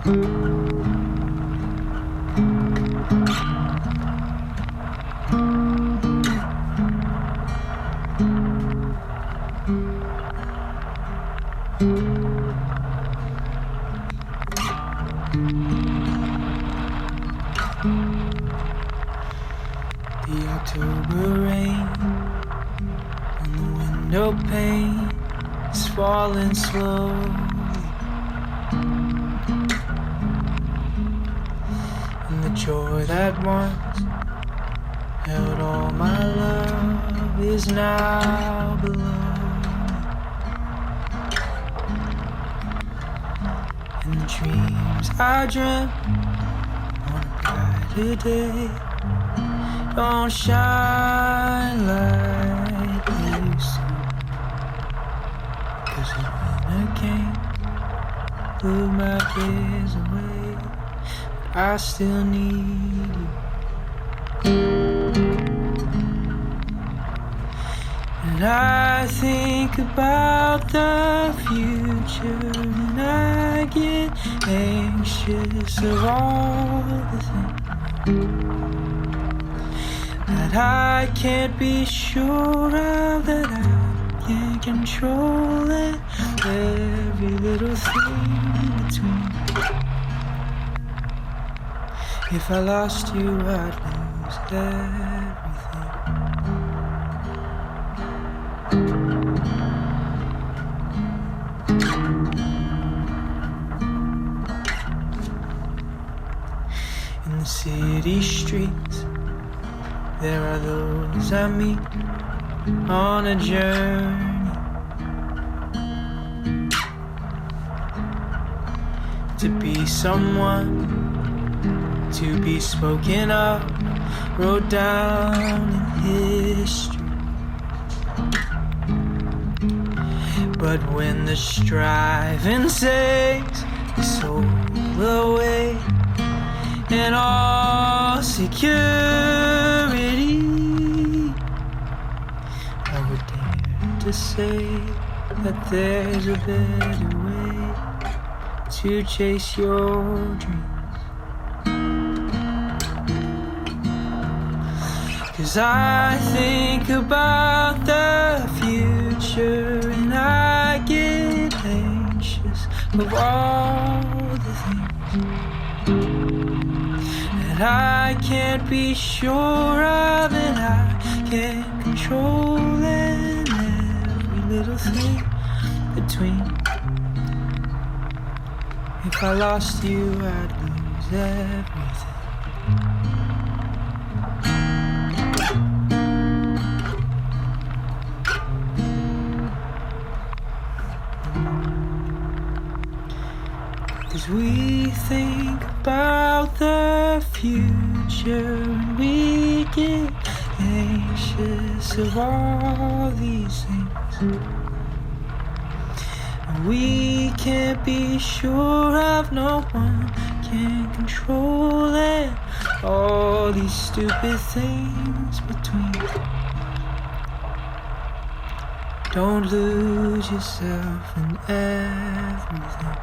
The October rain on the window pane is falling slowly, and the joy that once held all my love is now below me, and the dreams I dreamt on a brighter day don't shine like they used to, 'cause the winter came, blew my cares away, but I still need you. And I think about the future, and I get anxious of all the things that I can't be sure of, that I can't control it. Every little thing in between. If I lost you, I'd lose everything. In the city streets, there are those I meet on a journey to be someone, to be spoken of, wrote down in history. But when the striving takes the soul away and all security, I would dare to say that there's a better way to chase your dreams. 'Cause I think about the future, and I get anxious of all the things that I can't be sure of, and I can't control it. Every little thing between. If I lost you, I'd lose everything. We think about the future, and we get anxious of all these things, and we can't be sure of, no one can control it. All these stupid things between. Don't lose yourself in everything.